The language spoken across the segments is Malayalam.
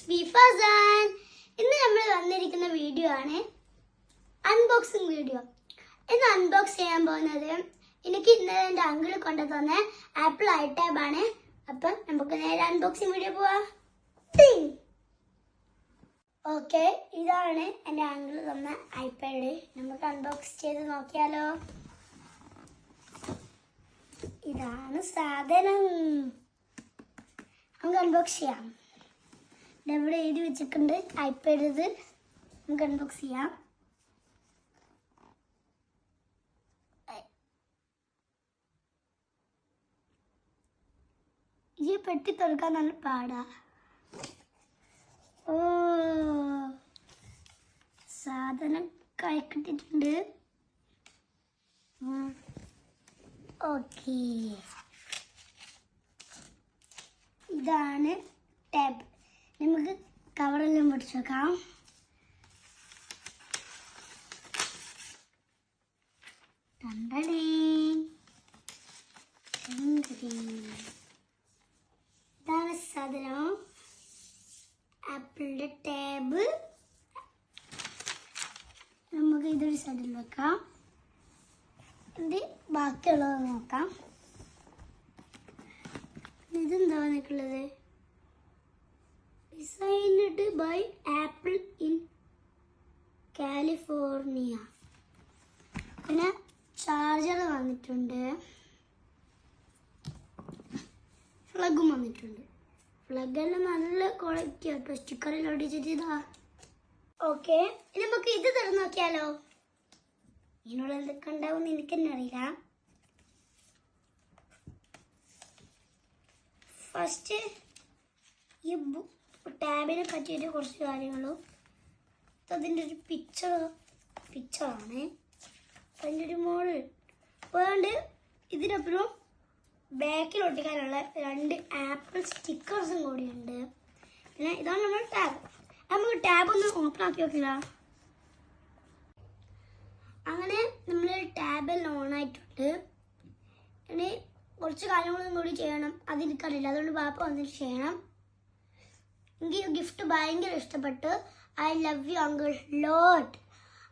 ഫസാൻ. ഇന്ന് നമ്മൾ വന്നിരിക്കുന്ന വീഡിയോ ആണ് അൺബോക്സിംഗ് വീഡിയോ. ഇന്ന് അൺബോക്സ് ചെയ്യാൻ പോകുന്നത് എനിക്ക് ഇന്നലെ എൻ്റെ അങ്കിൾ കൊണ്ടു തന്ന ആപ്പിൾ ഐടാബ് ആണ്. അപ്പം നമുക്ക് നേരെ അൺബോക്സിംഗ് വീഡിയോ പോവാം. ഓക്കെ, ഇതാണ് എൻ്റെ അങ്കിൾ തന്ന ഐപാഡ്. നമുക്ക് അൺബോക്സ് ചെയ്ത് നോക്കിയാലോ. ഇതാണ് സാധനം. നമുക്ക് അൺബോക്സ് ചെയ്യാം. ഇവിടെ എഴുതി വെച്ചിട്ടുണ്ട് ഐപാഡ്. ഇത് നമുക്ക് അൺബോക്സ് ചെയ്യാം. ഈ പെട്ടി തുറക്കാൻ നല്ല പാടാ. ഓ, സാധനം കൈക്കിട്ടിട്ടുണ്ട്. ഓക്കെ, ഇതാണ് ടാബ്. നമുക്ക് കവറെല്ലാം പിടിച്ചു വെക്കാം. ഇതാണ് സാധനം, ആപ്പിളിന്റെ ടാബ്. നമുക്ക് ഇതൊരു സൈഡിൽ വെക്കാം. ഇത് ബാക്കിയുള്ളത് നോക്കാം. ഇതെന്താ വന്നിട്ടുള്ളത്? Designed by Apple in California. പിന്നെ ചാർജർ വന്നിട്ടുണ്ട്, ഫ്ലഗും വന്നിട്ടുണ്ട്. ഫ്ലഗെല്ലാം നല്ല ക്വാളിറ്റി ആട്ടോ, സ്റ്റിക്കറിൽ ഒടിച്ചിട്ട് ഇതാ. ഓക്കെ, ഇനി നമുക്ക് ഇത് തുറന്നു നോക്കിയാലോ. ഇതിനുള്ള എന്തൊക്കെ ഉണ്ടാവും എനിക്ക് തന്നെ അറിയില്ല. ഫസ്റ്റ് ഈ ടാബിനെ പറ്റിയിട്ട് കുറച്ച് കാര്യങ്ങളും. അതിൻ്റെ ഒരു പിക്ചറാണ്. അതിൻ്റെ ഒരു മോഡൽ. അതുകൊണ്ട് ഇതിനപ്പുറം ബാക്കിൽ ഒട്ടിക്കാനുള്ള 2 ആപ്പിൾ സ്റ്റിക്കേഴ്സും കൂടിയുണ്ട്. പിന്നെ ഇതാണ് നമ്മുടെ ടാബ്. നമുക്ക് ടാബ് ഒന്ന് ഓപ്പൺ ആക്കി നോക്കില്ല. അങ്ങനെ നമ്മൾ ടാബെല്ലാം ഓണായിട്ടുണ്ട്. ഇനി കുറച്ച് കാര്യങ്ങളൊന്നും കൂടി ചെയ്യണം. അതെനിക്കറിയില്ല, അതുകൊണ്ട് പാപ്പ വന്നിട്ട് ചെയ്യണം. എനിക്ക് ഗിഫ്റ്റ് ഭയങ്കര ഇഷ്ടപ്പെട്ടു. ഐ ലവ് യു അങ്കിൾ ലോട്ട്.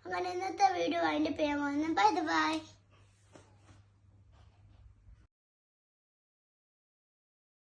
അങ്ങനെ ഇന്നത്തെ വീഡിയോ അതിൻ്റെ പേര്. Bye bye.